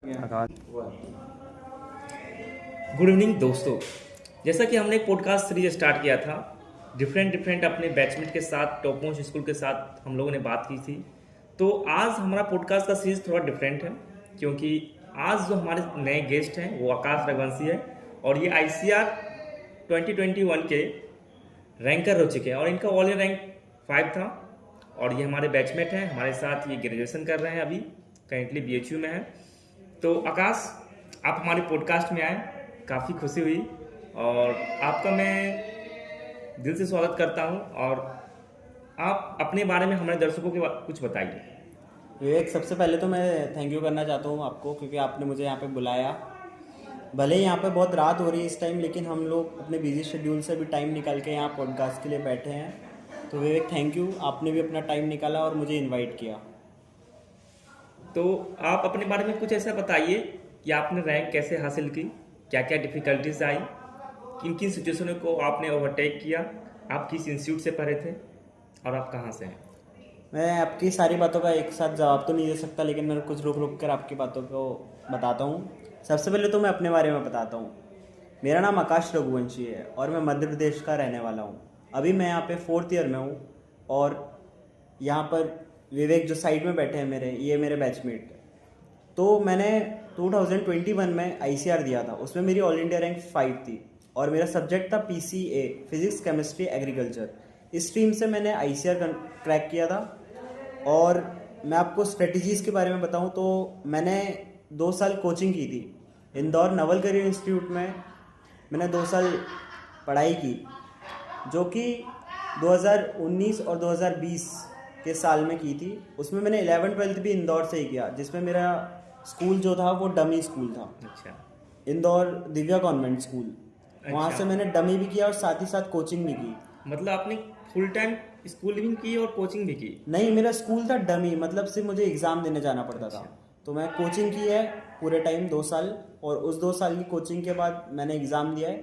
Good evening दोस्तों। जैसा कि हमने एक पॉडकास्ट सीरीज स्टार्ट किया था, डिफरेंट अपने बैचमेट के साथ, टॉप मोस्ट स्कूल के साथ हम लोगों ने बात की थी। तो आज हमारा पॉडकास्ट का सीरीज थोड़ा डिफरेंट है, क्योंकि आज जो हमारे नए गेस्ट हैं वो आकाश रघुवंशी है और ये ICR 2021 के रैंकर हो चुके हैं और इनका ऑल रैंक 5 था और ये हमारे बैचमेट हैं। हमारे साथ ये ग्रेजुएशन कर रहे हैं, अभी करेंटली BHU में है। तो आकाश, आप हमारे पॉडकास्ट में आए, काफ़ी खुशी हुई और आपका मैं दिल से स्वागत करता हूं। और आप अपने बारे में हमारे दर्शकों के कुछ बताइए। विवेक, सबसे पहले तो मैं थैंक यू करना चाहता हूँ आपको, क्योंकि आपने मुझे यहाँ पे बुलाया। भले ही यहाँ पे बहुत रात हो रही है इस टाइम, लेकिन हम लोग अपने बिजी शेड्यूल से भी टाइम निकाल के यहाँ पॉडकास्ट के लिए बैठे हैं। तो विवेक, थैंक यू, आपने भी अपना टाइम निकाला और मुझे इनवाइट किया। तो आप अपने बारे में कुछ ऐसा बताइए कि आपने रैंक कैसे हासिल की, क्या क्या डिफ़िकल्टीज आई, किन किन सिचुएशनों को आपने ओवरटेक किया, आप किस इंस्टीट्यूट से पढ़े थे और आप कहाँ से हैं। मैं आपकी सारी बातों का एक साथ जवाब तो नहीं दे सकता, लेकिन मैं कुछ रुक रुक कर आपकी बातों को बताता हूँ। सबसे पहले तो मैं अपने बारे में बताता हूँ। मेरा नाम आकाश रघुवंशी है और मैं मध्य प्रदेश का रहने वाला हूँ। अभी मैं यहाँ पे 4th ईयर में हूँ और यहाँ पर विवेक जो साइड में बैठे हैं मेरे, ये मेरे बैचमेट। तो मैंने 2021 में ICR दिया था, उसमें मेरी ऑल इंडिया रैंक 5 थी और मेरा सब्जेक्ट था PCA, फिजिक्स केमिस्ट्री एग्रीकल्चर। इस स्ट्रीम से मैंने ICR क्रैक किया था। और मैं आपको स्ट्रेटजीज़ के बारे में बताऊं तो मैंने 2 साल कोचिंग की थी इंदौर नवल करियर इंस्टीट्यूट में। मैंने 2 साल पढ़ाई की, जो कि 2019 और 2020 के साल में की थी। उसमें मैंने 11th-12th भी इंदौर से ही किया, जिसमें मेरा स्कूल जो था वो डमी स्कूल था। अच्छा। इंदौर दिव्या कॉन्वेंट स्कूल, वहाँ अच्छा, से मैंने डमी भी किया और साथ ही साथ कोचिंग भी की। मतलब आपने फुल टाइम स्कूल भी की और कोचिंग भी की। नहीं, मेरा स्कूल था डमी, मतलब सिर्फ मुझे एग्ज़ाम देने जाना पड़ता था। अच्छा। तो मैं कोचिंग की है पूरे टाइम 2 साल, और उस 2 साल की कोचिंग के बाद मैंने एग्ज़ाम दिया है,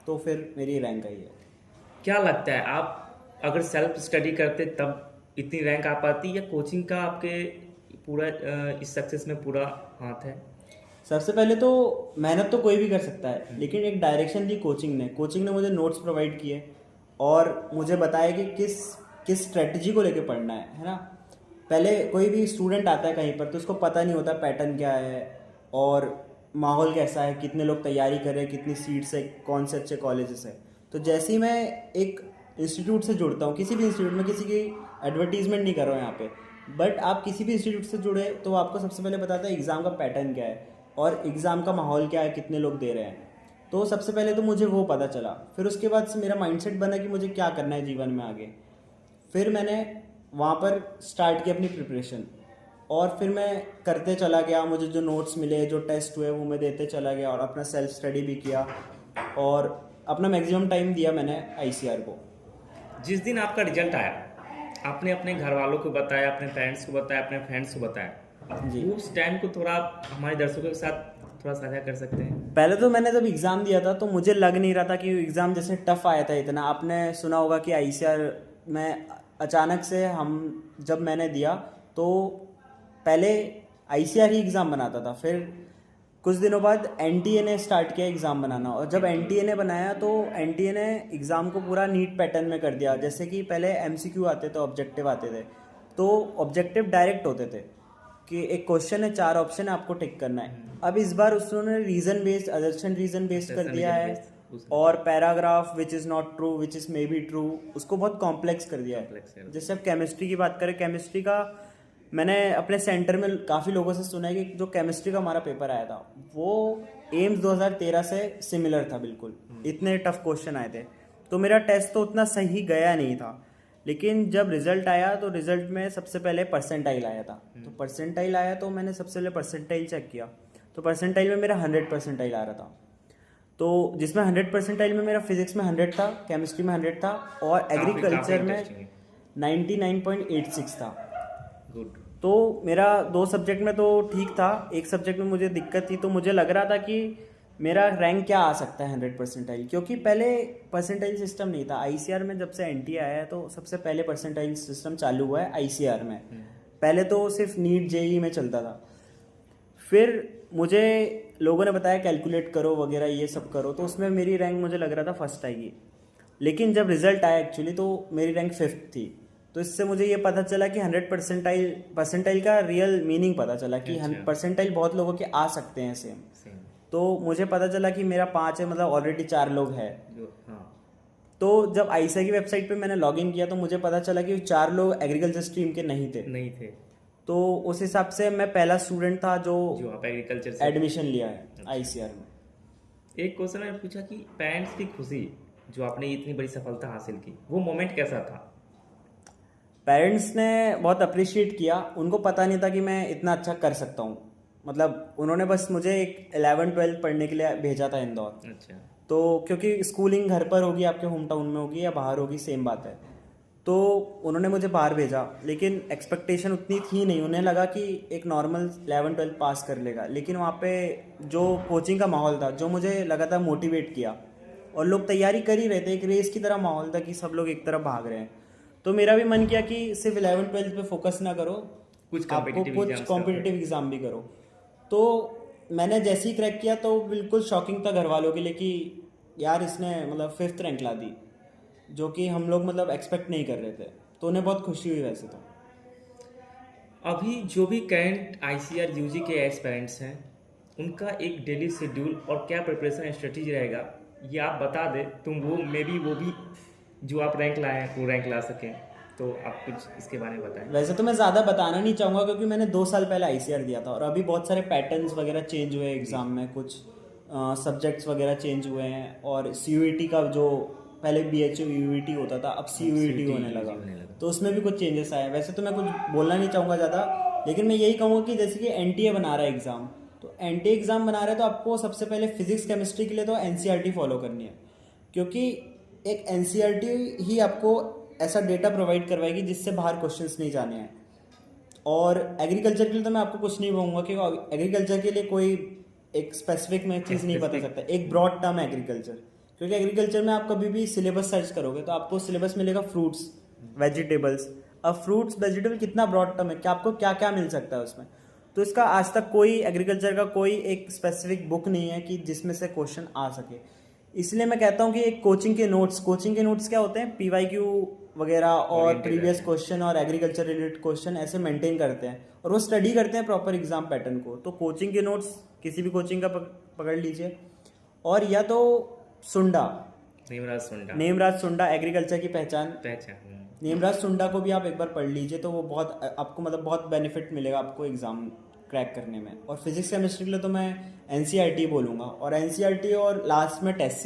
तो फिर मेरी रैंक आई है। क्या लगता है, आप अगर सेल्फ स्टडी करते तब इतनी रैंक आ पाती, या कोचिंग का आपके पूरा इस सक्सेस में पूरा हाथ है। सबसे पहले तो मेहनत तो कोई भी कर सकता है, लेकिन एक डायरेक्शन दी कोचिंग ने मुझे नोट्स प्रोवाइड किए और मुझे बताया कि किस किस स्ट्रेटजी को लेके पढ़ना है ना। पहले कोई भी स्टूडेंट आता है कहीं पर तो उसको पता नहीं होता पैटर्न क्या है और माहौल कैसा है, कितने लोग तैयारी कर रहे हैं, कितनी सीट्स है, कौन से अच्छे कॉलेजेस है। तो जैसे ही मैं एक इंस्टीट्यूट से जुड़ता हूँ, किसी भी इंस्टीट्यूट में, किसी की एडवर्टीजमेंट नहीं कर रहा हूँ यहाँ पे, बट आप किसी भी इंस्टीट्यूट से जुड़े तो आपको सबसे पहले बताता है एग्ज़ाम का पैटर्न क्या है और एग्ज़ाम का माहौल क्या है, कितने लोग दे रहे हैं। तो सबसे पहले तो मुझे वो पता चला, फिर उसके बाद से मेरा माइंडसेट बना कि मुझे क्या करना है जीवन में आगे। फिर मैंने वहाँ पर स्टार्ट की अपनी प्रिपरेशन और फिर मैं करते चला गया। मुझे जो नोट्स मिले, जो टेस्ट हुए, वो मैं देते चला गया और अपना सेल्फ स्टडी भी किया और अपना मैक्सिमम टाइम दिया मैंने ICR को। जिस दिन आपका रिजल्ट आया, आपने अपने घर वालों को बताया, अपने पेरेंट्स को बताया, अपने फ्रेंड्स को बताया, जी, उस टाइम को थोड़ा आप हमारे दर्शकों के साथ थोड़ा साझा कर सकते हैं। पहले तो मैंने जब एग्ज़ाम दिया था तो मुझे लग नहीं रहा था कि एग्ज़ाम जैसे टफ़ आया था इतना। आपने सुना होगा कि ICR में अचानक से जब मैंने दिया तो पहले ICR ही एग्ज़ाम बनाता था, फिर कुछ दिनों बाद NTA ने स्टार्ट किया एग्ज़ाम बनाना, और जब NTA ने बनाया तो NTA ने एग्ज़ाम को पूरा नीट पैटर्न में कर दिया। जैसे कि पहले MCQ आते थे, ऑब्जेक्टिव आते थे, तो ऑब्जेक्टिव डायरेक्ट होते थे कि एक क्वेश्चन है, 4 ऑप्शन है, आपको टिक करना है। अब इस बार उन्होंने reason based, assertion reason based कर दिया है और paragraph which is not true, which is may be true, उसको बहुत कॉम्प्लेक्स कर दिया है। जैसे अब केमिस्ट्री की बात करें, केमिस्ट्री का मैंने अपने सेंटर में काफ़ी लोगों से सुना है कि जो केमिस्ट्री का हमारा पेपर आया था वो एम्स 2013 से सिमिलर था बिल्कुल, इतने टफ क्वेश्चन आए थे। तो मेरा टेस्ट तो उतना सही गया नहीं था, लेकिन जब रिज़ल्ट आया तो रिज़ल्ट में सबसे पहले परसेंटाइल आया था। तो परसेंटाइल आया तो मैंने सबसे पहले परसेंटाइल चेक किया, तो परसेंटाइल में मेरा 100 परसेंटाइल आ रहा था। तो जिसमें 100 परसेंटाइल में मेरा फिजिक्स में 100 था, केमिस्ट्री में 100 था और एग्रीकल्चर में 99.86 था। गुड। तो मेरा 2 सब्जेक्ट में तो ठीक था, एक सब्जेक्ट में मुझे दिक्कत थी। तो मुझे लग रहा था कि मेरा रैंक क्या आ सकता है 100 परसेंटाइल, क्योंकि पहले परसेंटाइल सिस्टम नहीं था। ICR में जब से NTA आया है तो सबसे पहले परसेंटाइल सिस्टम चालू हुआ है ICR में। पहले तो सिर्फ नीट JEE में चलता था। फिर मुझे लोगों ने बताया कैलकुलेट करो वगैरह ये सब करो, तो उसमें मेरी रैंक मुझे लग रहा था फर्स्ट आएगी, लेकिन जब रिजल्ट आया एक्चुअली तो मेरी रैंक फिफ्थ थी। तो इससे मुझे ये पता चला कि 100 परसेंटाइल का रियल मीनिंग पता चला कि अच्छा। परसेंटाइल बहुत लोगों के आ सकते हैं सेम। सेम। तो मुझे पता चला कि मेरा 5 है, मतलब ऑलरेडी 4 लोग हैं। जो हाँ। तो जब आईसीआई की वेबसाइट पे मैंने लॉगिन किया तो मुझे पता चला कि 4 लोग एग्रीकल्चर स्ट्रीम के नहीं थे। नहीं थे। तो उस हिसाब से मैं पहला स्टूडेंट था जो जो आप एग्रीकल्चर से। एडमिशन लिया है आईसीआर में। एक क्वेश्चन मैंने पूछा कि पेरेंट्स की खुशी जो आपने इतनी बड़ी सफलता हासिल की, वो मोमेंट कैसा था? पेरेंट्स ने बहुत अप्रिशिएट किया, उनको पता नहीं था कि मैं इतना अच्छा कर सकता हूँ। मतलब उन्होंने बस मुझे एक 11-12 पढ़ने के लिए भेजा था इंदौर। अच्छा। तो क्योंकि स्कूलिंग घर पर होगी, आपके होम टाउन में होगी या बाहर होगी, सेम बात है। तो उन्होंने मुझे बाहर भेजा, लेकिन एक्सपेक्टेशन उतनी थी नहीं। उन्हें लगा कि एक नॉर्मल 11-12 पास कर लेगा, लेकिन वहाँ पे जो कोचिंग का माहौल था जो मुझे लगा था मोटिवेट किया, और लोग तैयारी कर ही रहे थे, एक रेस की तरह माहौल था कि सब लोग एक तरफ भाग रहे हैं। तो मेरा भी मन किया कि सिर्फ 11-12 पे फोकस ना करो, कुछ आपको कॉम्पिटिटिव कुछ एग्जाम्स कॉम्पिटिटिव एग्ज़ाम भी करो। तो मैंने जैसे ही क्रैक किया तो बिल्कुल शॉकिंग था घर वालों के लिए कि यार इसने मतलब फिफ्थ रैंक ला दी, जो कि हम लोग मतलब एक्सपेक्ट नहीं कर रहे थे। तो उन्हें बहुत खुशी हुई वैसे तो। अभी जो भी करंट आईसीआर यूजी के एस्पिरेंट्स हैं, उनका एक डेली शेड्यूल और क्या प्रिपरेशन स्ट्रेटेजी रहेगा, ये आप बता दें तो वो भी जो आप रैंक लाए हैं वो रैंक ला सकें। तो आप कुछ इसके बारे में बताएं। वैसे तो मैं ज़्यादा बताना नहीं चाहूँगा क्योंकि मैंने 2 साल पहले आईसीआर दिया था, और अभी बहुत सारे पैटर्न्स वगैरह चेंज हुए हैं एग्ज़ाम में, कुछ सब्जेक्ट्स वगैरह चेंज हुए हैं, और सीयूईटी का जो पहले बीएचयू यूईटी होता था अब सीयूईटी होने लगा, तो उसमें भी कुछ चेंजेस आए हैं। वैसे तो मैं कुछ बोलना नहीं चाहूँगा ज़्यादा, लेकिन मैं यही कहूँगा कि जैसे कि एनटीए बना रहा है एग्ज़ाम, तो एनटीए एग्ज़ाम बना रहा है तो आपको सबसे पहले फिजिक्स केमिस्ट्री के लिए तो एनसीईआरटी फॉलो करनी है, क्योंकि एक एनसीईआरटी ही आपको ऐसा डेटा प्रोवाइड करवाएगी जिससे बाहर क्वेश्चंस नहीं जाने हैं। और एग्रीकल्चर के लिए तो मैं आपको कुछ नहीं कहूँगा, क्योंकि एग्रीकल्चर के लिए कोई एक स्पेसिफिक मैं चीज़ नहीं बता सकता, एक ब्रॉड टर्म है एग्रीकल्चर। क्योंकि एग्रीकल्चर में आप कभी भी सिलेबस सर्च करोगे तो आपको सिलेबस मिलेगा फ्रूट्स वेजिटेबल्स। अब फ्रूट्स वेजिटेबल कितना ब्रॉड टर्म है कि आपको क्या क्या मिल सकता है उसमें। तो इसका आज तक कोई एग्रीकल्चर का कोई एक स्पेसिफिक बुक नहीं है कि जिसमें से क्वेश्चन आ सके। इसलिए मैं कहता हूँ कि एक कोचिंग के नोट्स क्या होते हैं, पीवाईक्यू वगैरह और Oriented प्रीवियस रहते हैं। क्वेश्चन और एग्रीकल्चर रिलेटेड क्वेश्चन ऐसे मेंटेन करते हैं, और वो स्टडी करते हैं प्रॉपर एग्जाम पैटर्न को। तो कोचिंग के नोट्स किसी भी कोचिंग का पकड़ लीजिए, और या तो सुंडा, नेमराज सुंडा एग्रीकल्चर की पहचान, नेमराज सुंडा को भी आप एक बार पढ़ लीजिए, तो वो बहुत आपको मतलब बहुत बेनिफिट मिलेगा आपको एग्जाम क्रैक करने में। और फिजिक्स केमिस्ट्री के लिए तो मैं एनसीईआरटी बोलूँगा, और एनसीईआरटी और लास्ट में टेस्ट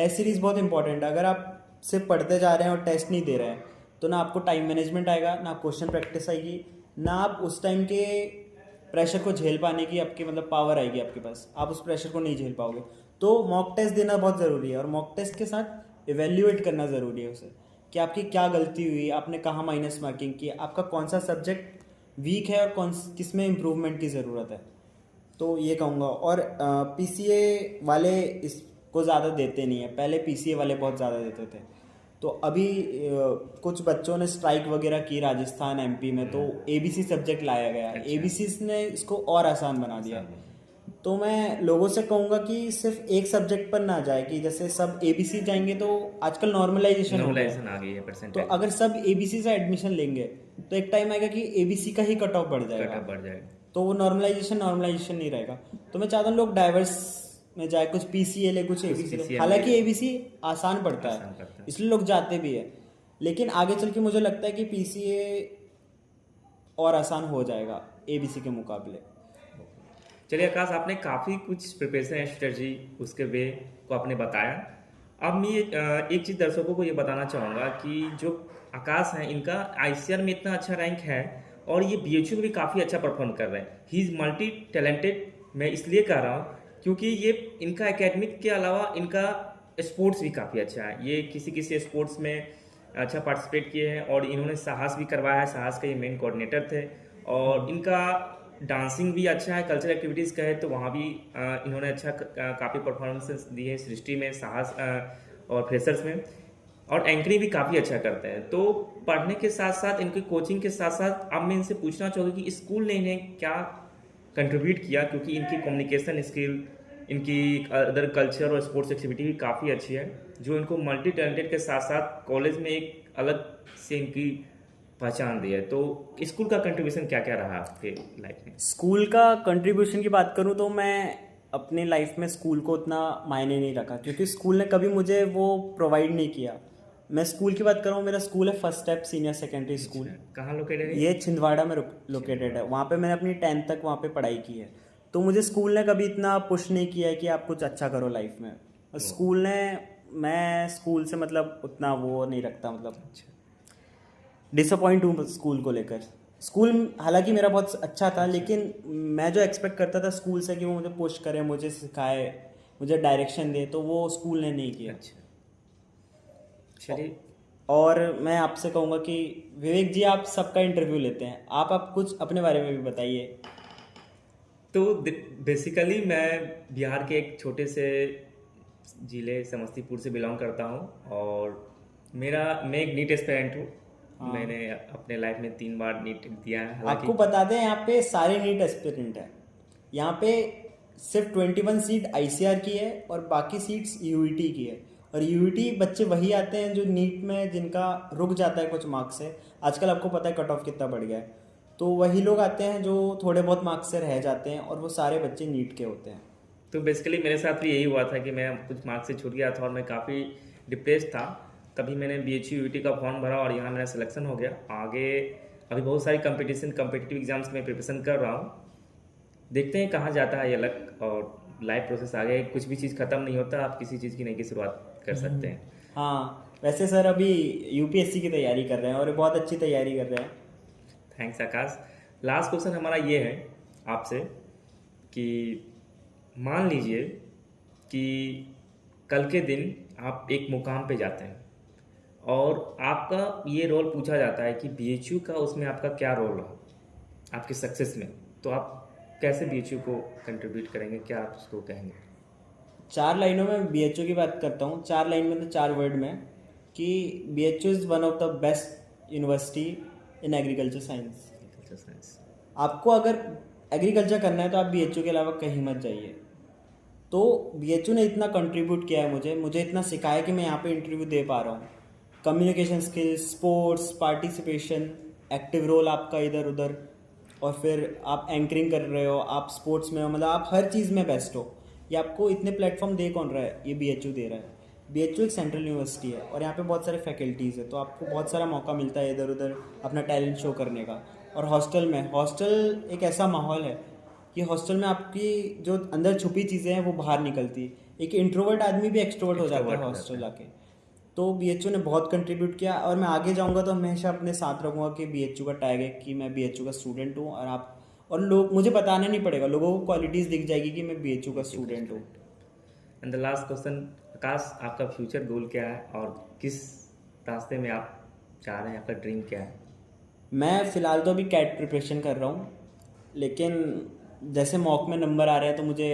सीरीज़ बहुत इंपॉर्टेंट है। अगर आप सिर्फ पढ़ते जा रहे हैं और टेस्ट नहीं दे रहे हैं तो ना आपको टाइम मैनेजमेंट आएगा, ना क्वेश्चन प्रैक्टिस आएगी, ना आप उस टाइम के प्रेशर को झेल पाने की आपकी मतलब पावर आएगी आपके पास, आप उस प्रेशर को नहीं झेल पाओगे। तो मॉक टेस्ट देना बहुत ज़रूरी है, और मॉक टेस्ट के साथ इवेल्युएट करना ज़रूरी है उसे कि आपकी क्या गलती हुई, आपने कहाँ माइनस मार्किंग की, आपका कौन सा सब्जेक्ट वीक है और किस में इम्प्रूवमेंट की ज़रूरत है। तो ये कहूँगा। और पीसीए वाले इसको ज़्यादा देते नहीं है, पहले पीसीए वाले बहुत ज़्यादा देते थे। तो अभी कुछ बच्चों ने स्ट्राइक वगैरह की राजस्थान एमपी में, तो एबीसी सब्जेक्ट लाया गया। अच्छा। एबीसी ने इसको और आसान बना दिया। तो मैं लोगों से कहूँगा कि सिर्फ एक सब्जेक्ट पर ना जाए, कि जैसे सब एबीसी जाएंगे तो आजकल नॉर्मलाइजेशन हो गया आ गई है तो परसेंटेज। अगर सब एबीसी से एडमिशन लेंगे तो एक टाइम आएगा कि एबीसी का ही कट ऑफ बढ़ जाएगा, तो वो नॉर्मलाइजेशन नहीं रहेगा। तो मैं चाहता हूँ लोग डाइवर्स में जाए, कुछ पीसीए ले, कुछ एबीसी ले। PCA हालांकि ले। एबीसी आसान पड़ता है, इसलिए लोग जाते भी है, लेकिन आगे चल के मुझे लगता है कि पीसीए और आसान हो जाएगा एबीसी के मुकाबले। चलिए आकाश, आपने काफ़ी कुछ प्रिपरेशन स्ट्रेटजी उसके वे को आपने बताया। अब मैं एक चीज़ दर्शकों को ये बताना चाहूँगा कि जो आकाश हैं, इनका आईसीआर में इतना अच्छा रैंक है और ये बीएचयू में भी काफ़ी अच्छा परफॉर्म कर रहे हैं। He is multi talented. मैं इसलिए कह रहा हूँ क्योंकि ये इनका एकेडमिक के अलावा इनका स्पोर्ट्स भी काफ़ी अच्छा है। ये किसी स्पोर्ट्स में अच्छा पार्टिसिपेट किए हैं और इन्होंने साहस भी करवाया है। साहस का ये मेन कोऑर्डिनेटर थे और इनका डांसिंग भी अच्छा है। कल्चरल एक्टिविटीज़ कहे तो वहाँ भी इन्होंने अच्छा काफ़ी परफॉर्मेंसेस दी है सृष्टि में, साहस और फ्रेशर्स में, और एंकरिंग भी काफ़ी अच्छा करते हैं। तो पढ़ने के साथ साथ इनकी कोचिंग के साथ साथ अब मैं इनसे पूछना चाहूँगी कि स्कूल ने इन्हें क्या कंट्रीब्यूट किया, क्योंकि इनकी कम्युनिकेशन स्किल, इनकी अदर कल्चर और स्पोर्ट्स एक्टिविटी भी काफ़ी अच्छी है, जो इनको मल्टी टैलेंटेड के साथ साथ कॉलेज में एक अलग से इनकी पहचान दी है। तो स्कूल का कंट्रीब्यूशन क्या क्या रहा आपके लाइफ में? स्कूल का कंट्रीब्यूशन की बात करूँ तो मैं अपनी लाइफ में स्कूल को उतना मायने नहीं रखा, क्योंकि स्कूल ने कभी मुझे वो प्रोवाइड नहीं किया। मैं स्कूल की बात करूँ, मेरा स्कूल है first step senior secondary school. कहाँ लोकेटेड है? ये छिंदवाड़ा में लोकेटेड है। वहाँ पे मैंने अपनी 10th तक वहाँ पे पढ़ाई की है। तो मुझे स्कूल ने कभी इतना पुश नहीं किया है कि आप कुछ अच्छा करो लाइफ में। और स्कूल ने, मैं स्कूल से मतलब उतना वो नहीं रखता, मतलब डिसअपॉइंट हूँ स्कूल को लेकर। स्कूल हालांकि मेरा बहुत अच्छा था, लेकिन मैं जो एक्सपेक्ट करता था स्कूल से कि वो मुझे पुश करे, मुझे सिखाए, मुझे डायरेक्शन दे, तो वो स्कूल ने नहीं किया। अच्छा, चलिए। और मैं आपसे कहूँगा कि विवेक जी, आप सबका इंटरव्यू लेते हैं, आप कुछ अपने बारे में भी बताइए। तो बेसिकली मैं बिहार के एक छोटे से ज़िले समस्तीपुर से बिलोंग करता हूँ, और मैं एक नीट एस्पिरेंट हूँ। मैंने अपने लाइफ में 3 बार नीट दिया है। आपको बता दें, यहाँ पे सारे नीट एस्पिरेंट हैं। यहाँ पे सिर्फ 21 सीट आईसीआर की है और बाकी सीट्स यूईटी की है। और यूईटी बच्चे वही आते हैं जो नीट में जिनका रुक जाता है कुछ मार्क्स से। आजकल आपको पता है कट ऑफ कितना बढ़ गया है, तो वही लोग आते हैं जो थोड़े बहुत मार्क्स से रह जाते हैं, और वो सारे बच्चे नीट के होते हैं। तो बेसिकली मेरे साथ भी यही हुआ था कि मैं कुछ मार्क्स से छूट गया था और मैं काफ़ी डिप्रेस था। तभी मैंने BHU यूटी का फॉर्म भरा और यहाँ मेरा सिलेक्शन हो गया। आगे अभी बहुत सारी कॉम्पिटिटिव एग्जाम्स में प्रिपरेशन कर रहा हूँ। देखते हैं कहाँ जाता है ये लक, और लाइफ प्रोसेस आगे, कुछ भी चीज़ ख़त्म नहीं होता, आप किसी चीज़ की नई की शुरुआत कर सकते हैं। हाँ, वैसे सर अभी यूपीएससी की तैयारी कर रहे हैं और बहुत अच्छी तैयारी कर रहे हैं। थैंक्स आकाश। लास्ट क्वेश्चन हमारा ये है आपसे कि मान लीजिए कि कल के दिन आप एक मुकाम पे जाते हैं और आपका ये रोल पूछा जाता है कि BHU का उसमें आपका क्या रोल रहा आपकी सक्सेस में, तो आप कैसे BHU को कंट्रीब्यूट करेंगे, क्या आप उसको कहेंगे? 4 लाइनों में BHU की बात करता हूँ, 4 लाइन में तो 4 वर्ड में, कि BHU is one of the best university in agriculture science. आपको अगर एग्रीकल्चर करना है तो आप BHU के अलावा कहीं मत जाइए। तो BHU ने इतना कंट्रीब्यूट किया है मुझे इतना सिखाया कि मैं यहाँ पे इंटरव्यू दे पा रहा हूँ। Communication skills, sports, participation, active role आपका इधर उधर, और फिर आप एंकरिंग कर रहे हो, आप स्पोर्ट्स में हो, मतलब आप हर चीज़ में बेस्ट हो। ये आपको इतने प्लेटफॉर्म दे कौन रहा है? ये BHU दे रहा है। BHU एक सेंट्रल यूनिवर्सिटी है और यहाँ पे बहुत सारे फैकल्टीज़ है, तो आपको बहुत सारा मौका मिलता है इधर उधर अपना टैलेंट शो करने का। और हॉस्टल एक ऐसा माहौल है कि हॉस्टल में आपकी जो अंदर छुपी चीज़ें हैं वो बाहर निकलती। एक इंट्रोवर्ट आदमी भी एक्सट्रोवर्ट हो जाता है हॉस्टल आके। तो BHU ने बहुत कंट्रीब्यूट किया, और मैं आगे जाऊंगा तो हमेशा अपने साथ रखूंगा कि BHU का टैग है कि मैं BHU का स्टूडेंट हूँ, और लोग, मुझे बताना नहीं पड़ेगा, लोगों को क्वालिटीज़ दिख जाएगी कि मैं BHU का स्टूडेंट हूँ। एंड द लास्ट क्वेश्चन, आकाश, आपका फ्यूचर गोल क्या है और किस रास्ते में आप चाह रहे हैं, आपका ड्रीम क्या है? मैं फ़िलहाल तो अभी कैट प्रिपरेशन कर रहा हूँ, लेकिन जैसे मॉक में नंबर आ रहे हैं तो मुझे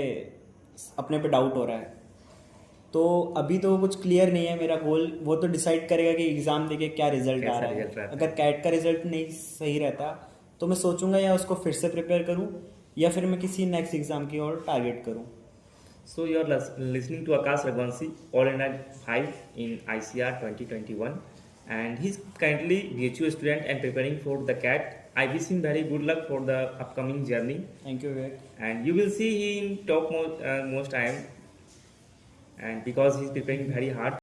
अपने पे डाउट हो रहा है। तो अभी तो कुछ क्लियर नहीं है मेरा गोल, वो तो डिसाइड करेगा कि एग्ज़ाम देके क्या रिजल्ट आ रहा है। अगर कैट का रिजल्ट नहीं सही रहता तो मैं सोचूंगा या उसको फिर से प्रिपेयर करूं, या फिर मैं किसी नेक्स्ट एग्ज़ाम की ओर टारगेट करूं। So you are listening to Akash Raghuvanshi, All India 5 in ICR 2021, and he's currently BHU student and preparing for the CAT. I wish him very good luck for the upcoming journey. Thank you Vivek. And you will see him in top most time, and because he's preparing very hard.